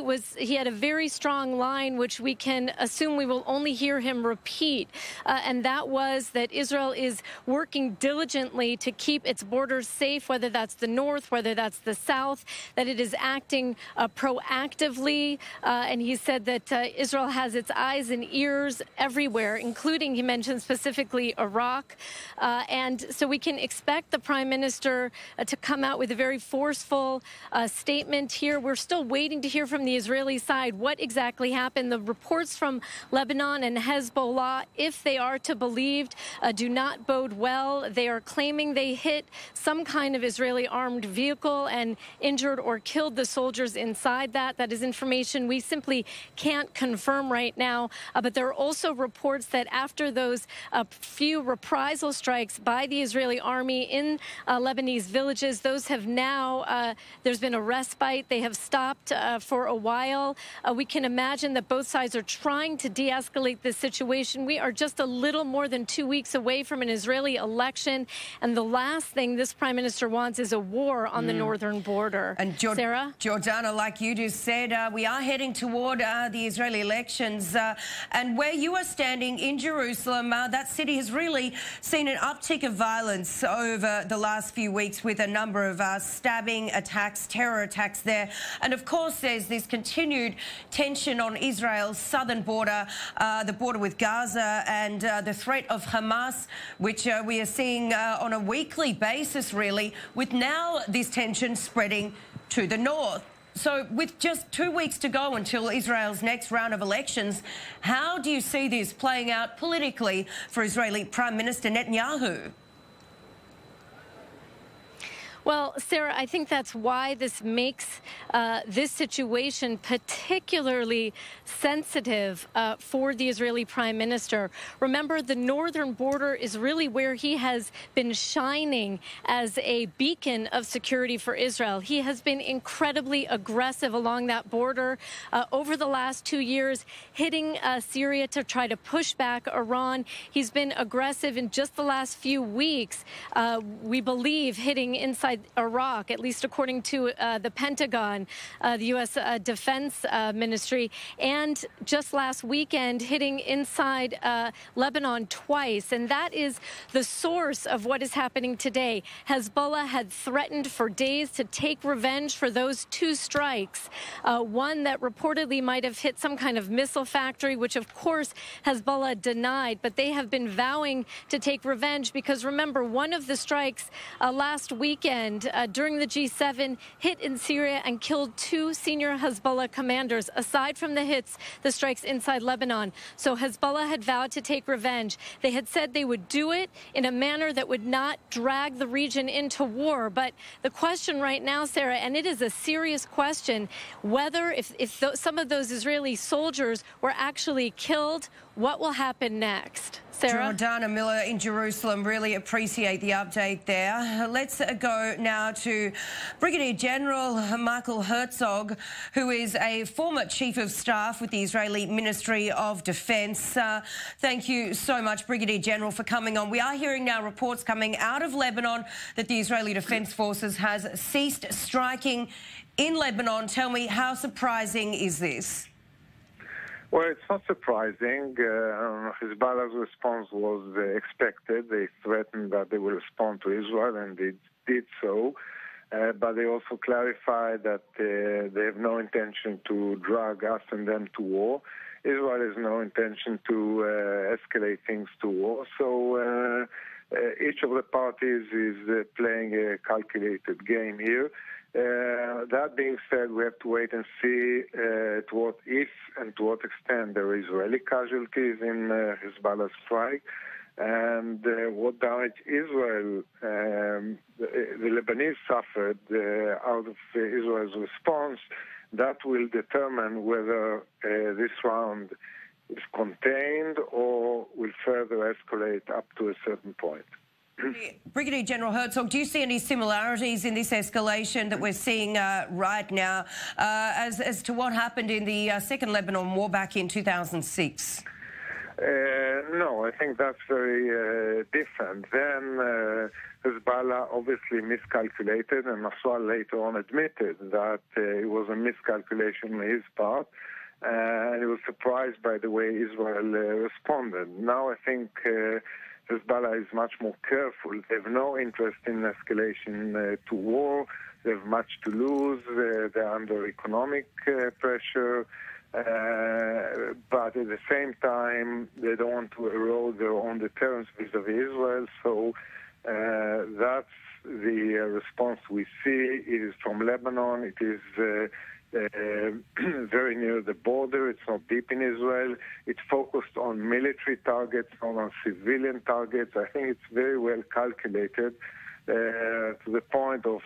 had a very strong line, which we can assume we will only hear him repeat, and that was that Israel is working diligently to keep its borders safe, whether that's the north, whether that's the south, that it is acting proactively, and he said that Israel has its eyes and ears everywhere, including, he mentioned specifically, Iraq. And so we can expect the Prime Minister to come out with a very forceful statement here. We're still waiting to hear from the Israeli side what exactly happened. The reports from Lebanon and Hezbollah, if they are to believed, do not bode well. They are claiming they hit some kind of Israeli armed vehicle and injured or killed the soldiers inside that. That is information we simply can't confirm right now. But there are also reports that after those few reprisal strikes by the Israeli army in Lebanese villages, those have now, there's been a respite. They have stopped for a while. We can imagine that both sides are trying to de-escalate this situation. We are just a little more than 2 weeks away from an Israeli election, and the last thing this Prime Minister wants is a war on the northern border. And Sarah? Jordana, like you just said, we are heading toward the Israeli elections, and where you are standing in Jerusalem, that city has really seen an uptick of violence over the last few weeks with a number of stabbing attacks, terror attacks there. And of course, there's this continued tension on Israel's southern border, the border with Gaza, and the threat of Hamas, which we are seeing on a weekly basis, really, with now this tension spreading to the north. So with just 2 weeks to go until Israel's next round of elections, how do you see this playing out politically for Israeli Prime Minister Netanyahu? Well, Sarah, I think that's why this makes this situation particularly sensitive for the Israeli Prime Minister. Remember, the northern border is really where he has been shining as a beacon of security for Israel. He has been incredibly aggressive along that border over the last 2 years, hitting Syria to try to push back Iran. He's been aggressive in just the last few weeks, we believe, hitting inside Iraq, at least according to the Pentagon, the U.S. Defense Ministry, and just last weekend hitting inside Lebanon twice. And that is the source of what is happening today. Hezbollah had threatened for days to take revenge for those 2 strikes, one that reportedly might have hit some kind of missile factory, which of course Hezbollah denied, but they have been vowing to take revenge because, remember, one of the strikes last weekend during the G7 hit in Syria and killed 2 senior Hezbollah commanders, aside from the hits, the strikes inside Lebanon. So Hezbollah had vowed to take revenge. They had said they would do it in a manner that would not drag the region into war. But the question right now, Sarah, and it is a serious question, whether if some of those Israeli soldiers were actually killed, what will happen next? Sarah? Jordana Miller in Jerusalem, really appreciate the update there. Let's go now to Brigadier General Michael Herzog, who is a former Chief of Staff with the Israeli Ministry of Defense. Thank you so much, Brigadier General, for coming on. We are hearing now reports coming out of Lebanon that the Israeli Defense Forces has ceased striking in Lebanon. Tell me, how surprising is this? Well, it's not surprising. Hezbollah's response was expected. They threatened that they will respond to Israel, and they did so. But they also clarified that they have no intention to drag us and them to war. Israel has no intention to escalate things to war. So each of the parties is playing a calculated game here. That being said, we have to wait and see to what if and to what extent there are Israeli casualties in Hezbollah's strike, and what damage Israel, the Lebanese suffered out of Israel's response. That will determine whether this round is contained or will further escalate up to a certain point. Brigadier General Herzog, do you see any similarities in this escalation that we're seeing right now as to what happened in the Second Lebanon War back in 2006? No, I think that's very different. Then Hezbollah obviously miscalculated, and Nasrallah later on admitted that it was a miscalculation on his part, and he was surprised by the way Israel responded. Now I think Hezbollah is much more careful. They have no interest in escalation to war. They have much to lose. They're under economic pressure. But at the same time, they don't want to erode their own deterrence vis-a-vis Israel. So that's the response we see. It is from Lebanon. It is very near the border. It's not deep in Israel. It's focused on military targets, not on civilian targets. I think it's very well calculated to the point of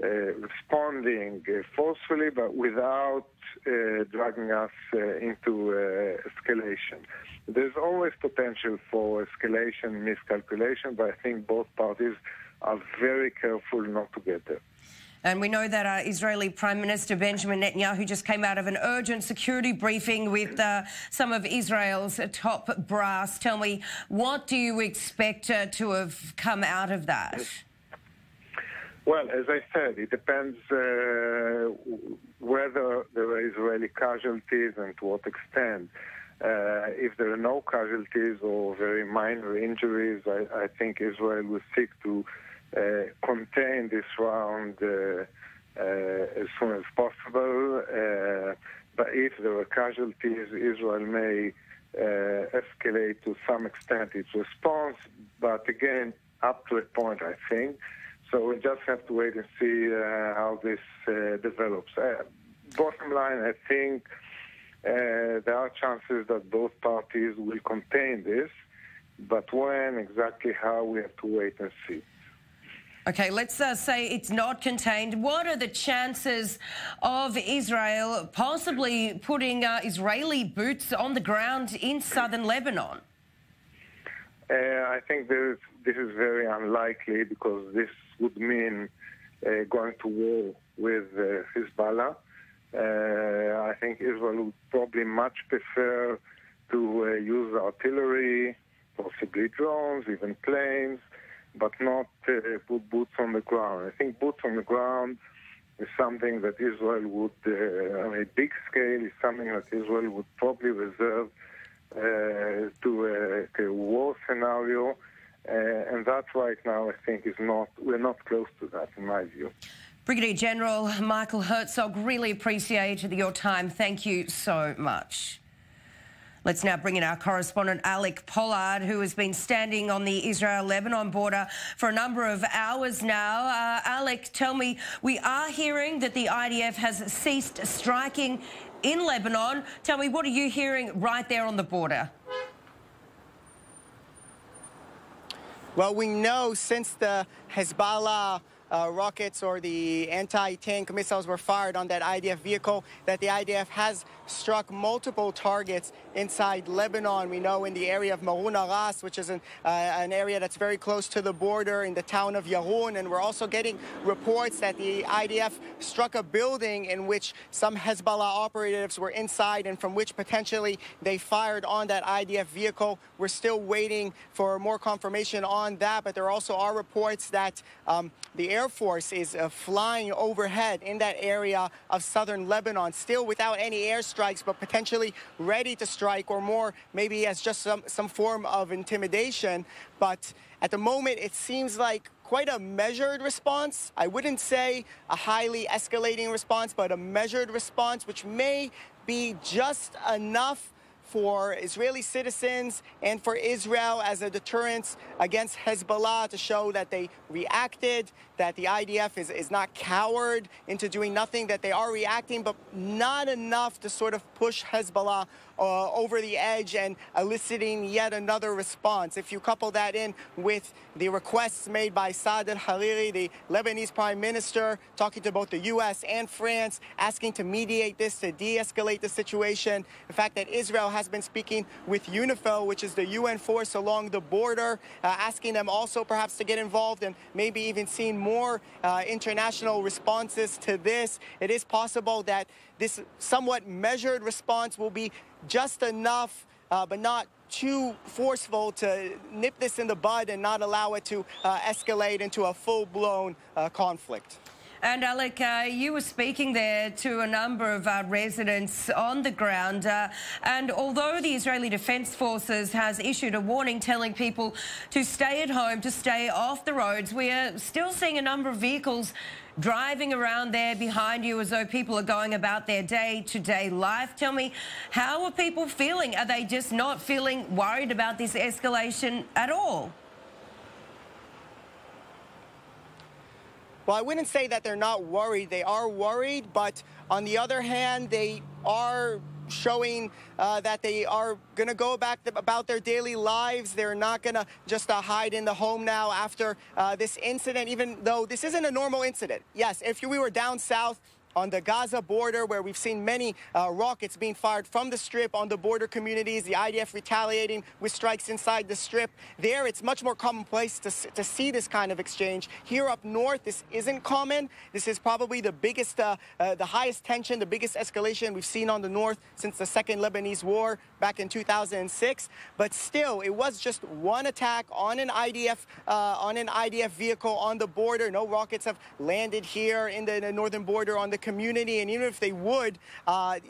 responding forcefully, but without dragging us into escalation. There's always potential for escalation, miscalculation, but I think both parties are very careful not to get there. And we know that Israeli Prime Minister Benjamin Netanyahu just came out of an urgent security briefing with some of Israel's top brass. Tell me, what do you expect to have come out of that? Well, as I said, it depends whether there are Israeli casualties and to what extent. If there are no casualties or very minor injuries, I think Israel will seek to contain this round as soon as possible. But if there are casualties, Israel may escalate to some extent its response. But again, up to a point, I think. So we just have to wait and see how this develops. Bottom line, I think there are chances that both parties will contain this, but when, exactly how, we have to wait and see. Okay, let's say it's not contained. What are the chances of Israel possibly putting Israeli boots on the ground in southern Lebanon? I think this is very unlikely because this would mean going to war with Hezbollah. I think Israel would probably much prefer to use artillery, possibly drones, even planes, but not put boots on the ground. I think boots on the ground is something that Israel would, on a big scale, is something that Israel would probably reserve to a war scenario. And that right now, I think, we're not close to that, in my view. Brigadier General Michael Herzog, really appreciate your time. Thank you so much. Let's now bring in our correspondent, Alec Pollard, who has been standing on the Israel-Lebanon border for a number of hours now. Alec, tell me, we are hearing that the IDF has ceased striking in Lebanon. Tell me, what are you hearing right there on the border? Well, we know since the Hezbollah rockets or the anti-tank missiles were fired on that IDF vehicle that the IDF has struck multiple targets inside Lebanon. We know in the area of Marun Aras, which is an area that's very close to the border, in the town of Yarun, and we're also getting reports that the IDF struck a building in which some Hezbollah operatives were inside and from which potentially they fired on that IDF vehicle. We're still waiting for more confirmation on that, but there also are reports that the Air Force is flying overhead in that area of southern Lebanon, still without any airstrikes, but potentially ready to strike, or more maybe as just some form of intimidation. But at the moment, it seems like quite a measured response. I wouldn't say a highly escalating response, but a measured response, which may be just enough for Israeli citizens and for Israel as a deterrence against Hezbollah, to show that they reacted, that the IDF is not cowered into doing nothing, that they are reacting, but not enough to sort of push Hezbollah over the edge and eliciting yet another response. If you couple that in with the requests made by Saad al-Hariri, the Lebanese prime minister, talking to both the U.S. and France, asking to mediate this, to de-escalate the situation, the fact that Israel has been speaking with UNIFIL, which is the UN force along the border, asking them also perhaps to get involved and maybe even seeing more international responses to this. It is possible that this somewhat measured response will be just enough but not too forceful to nip this in the bud and not allow it to escalate into a full-blown conflict. And Alec, you were speaking there to a number of residents on the ground, and although the Israeli Defence Forces has issued a warning telling people to stay at home, to stay off the roads, we are still seeing a number of vehicles driving around there behind you as though people are going about their day-to-day life. Tell me, how are people feeling? Are they just not feeling worried about this escalation at all? Well, I wouldn't say that they're not worried. They are worried, but on the other hand, they are showing that they are going to go back about their daily lives. They're not going to just hide in the home now after this incident, even though this isn't a normal incident. Yes, if we were down south on the Gaza border, where we've seen many rockets being fired from the Strip on the border communities, the IDF retaliating with strikes inside the Strip. There, it's much more commonplace to see this kind of exchange. Here up north, this isn't common. This is probably the biggest, the highest tension, the biggest escalation we've seen on the north since the Second Lebanese War back in 2006. But still, it was just one attack on an IDF vehicle on the border. No rockets have landed here in the northern border on the community, and even if they would,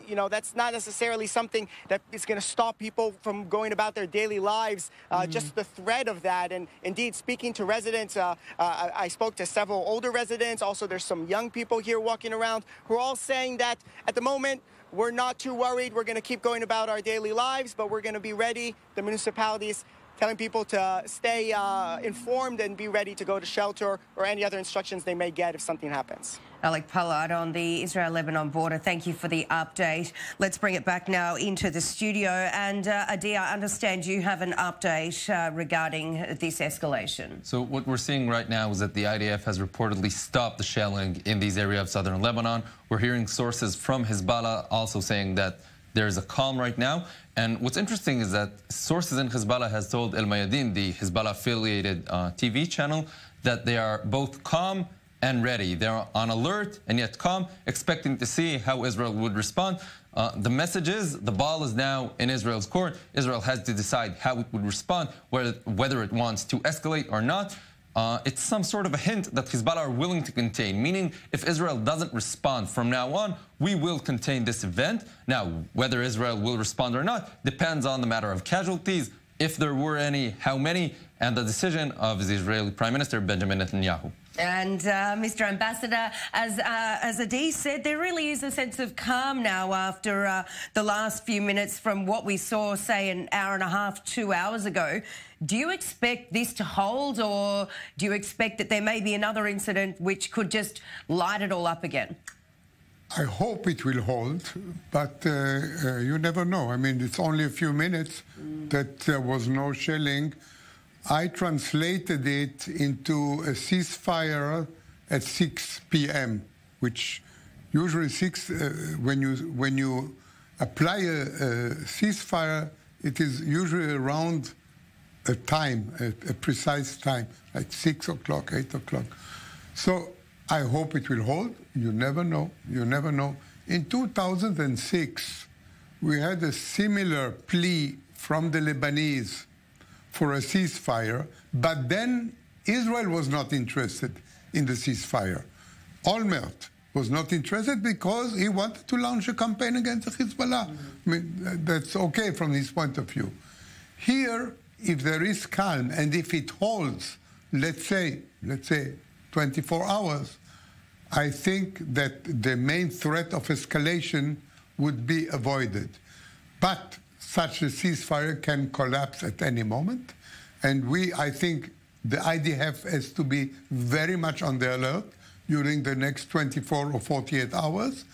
you know, that's not necessarily something that is going to stop people from going about their daily lives. Just the threat of that. And indeed, speaking to residents, I spoke to several older residents. Also, there's some young people here walking around who are all saying that at the moment, we're not too worried. We're going to keep going about our daily lives, but we're going to be ready. The municipalities telling people to stay informed and be ready to go to shelter or any other instructions they may get if something happens. Alec Pollard on the Israel-Lebanon border, thank you for the update. Let's bring it back now into the studio. And Adi, I understand you have an update regarding this escalation. So what we're seeing right now is that the IDF has reportedly stopped the shelling in these areas of southern Lebanon. We're hearing sources from Hezbollah also saying that there's a calm right now. And what's interesting is that sources in Hezbollah has told El Mayadeen, the Hezbollah-affiliated TV channel, that they are both calm and ready. They're on alert and yet calm, expecting to see how Israel would respond. The message is the ball is now in Israel's court. Israel has to decide how it would respond, whether it wants to escalate or not. It's some sort of a hint that Hezbollah are willing to contain, meaning if Israel doesn't respond from now on, we will contain this event. Now, whether Israel will respond or not depends on the matter of casualties, if there were any, how many, and the decision of the Israeli Prime Minister Benjamin Netanyahu. And Mr. Ambassador, as Adi said, there really is a sense of calm now after the last few minutes from what we saw, say, an hour and a half, 2 hours ago. Do you expect this to hold, or do you expect that there may be another incident which could just light it all up again? I hope it will hold, but you never know. I mean, it's only a few minutes that there was no shelling. I translated it into a ceasefire at 6 p.m., which usually when you apply a ceasefire, it is usually around a time, a precise time, like 6 o'clock, 8 o'clock. So I hope it will hold. You never know. You never know. In 2006, we had a similar plea from the Lebanese for a ceasefire, but then Israel was not interested in the ceasefire. Olmert was not interested because he wanted to launch a campaign against the Hezbollah. I mean, that's okay from his point of view. Here, if there is calm and if it holds, let's say 24 hours, I think that the main threat of escalation would be avoided. But such a ceasefire can collapse at any moment. And I think the IDF has to be very much on the alert during the next 24 or 48 hours,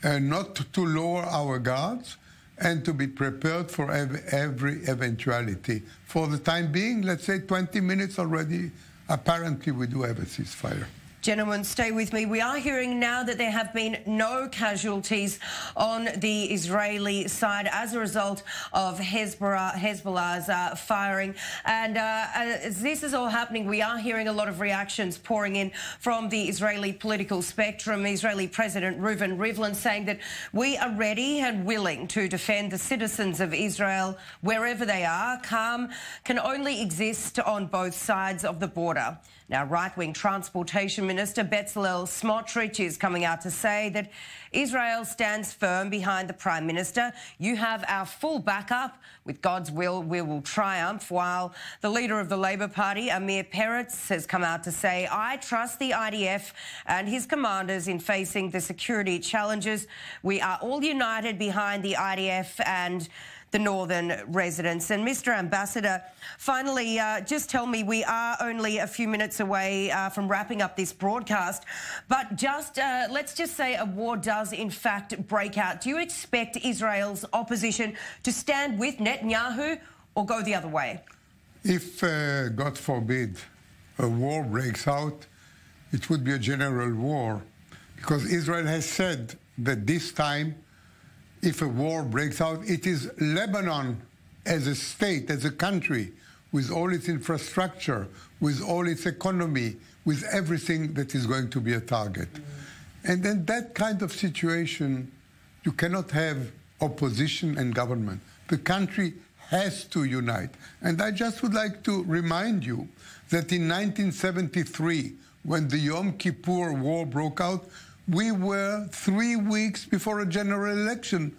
and not to lower our guards, and to be prepared for every eventuality. For the time being, let's say 20 minutes already, apparently we do have a ceasefire. Gentlemen, stay with me. We are hearing now that there have been no casualties on the Israeli side as a result of Hezbollah's firing. And as this is all happening, we are hearing a lot of reactions pouring in from the Israeli political spectrum. Israeli President Reuven Rivlin saying that we are ready and willing to defend the citizens of Israel wherever they are. Calm can only exist on both sides of the border. Now, right-wing Transportation Minister Bezalel Smotrich is coming out to say that Israel stands firm behind the Prime Minister. You have our full backup. With God's will, we will triumph. While the leader of the Labour Party, Amir Peretz, has come out to say, I trust the IDF and his commanders in facing the security challenges. We are all united behind the IDF and the northern residents. And Mr. Ambassador, finally, just tell me, we are only a few minutes away from wrapping up this broadcast, but just let's just say a war does in fact break out. Do you expect Israel's opposition to stand with Netanyahu or go the other way? If, God forbid, a war breaks out, it would be a general war, because Israel has said that this time, if a war breaks out, it is Lebanon as a state, as a country, with all its infrastructure, with all its economy, with everything that is going to be a target. And in that kind of situation, you cannot have opposition and government. The country has to unite. And I just would like to remind you that in 1973, when the Yom Kippur War broke out, we were 3 weeks before a general election,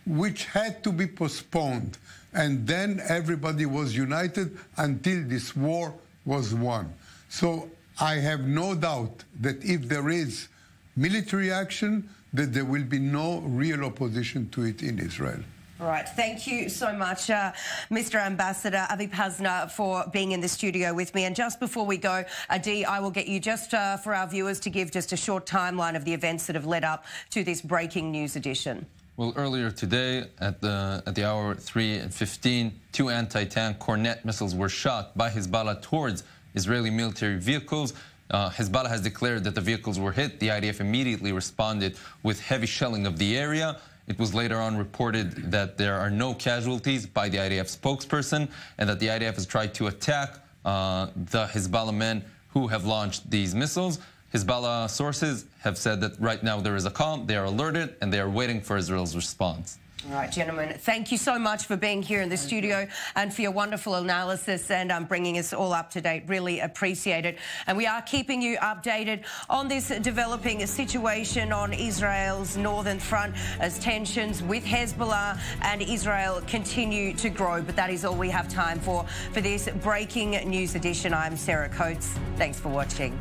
which had to be postponed. And then everybody was united until this war was won. So I have no doubt that if there is military action, that there will be no real opposition to it in Israel. All right. Thank you so much, Mr. Ambassador Avi Pazner, for being in the studio with me. And just before we go, Adi, I will get you just for our viewers to give just a short timeline of the events that have led up to this breaking news edition. Well, earlier today, at the hour 3:15, 2 anti-tank Kornet missiles were shot by Hezbollah towards Israeli military vehicles. Hezbollah has declared that the vehicles were hit. The IDF immediately responded with heavy shelling of the area. It was later on reported that there are no casualties by the IDF spokesperson, and that the IDF has tried to attack the Hezbollah men who have launched these missiles. Hezbollah sources have said that right now there is a calm, they are alerted, and they are waiting for Israel's response. All right, gentlemen, thank you so much for being here in the studio and for your wonderful analysis and bringing us all up to date. Really appreciate it. And we are keeping you updated on this developing situation on Israel's northern front as tensions with Hezbollah and Israel continue to grow. But that is all we have time for this breaking news edition. I'm Sarah Coates. Thanks for watching.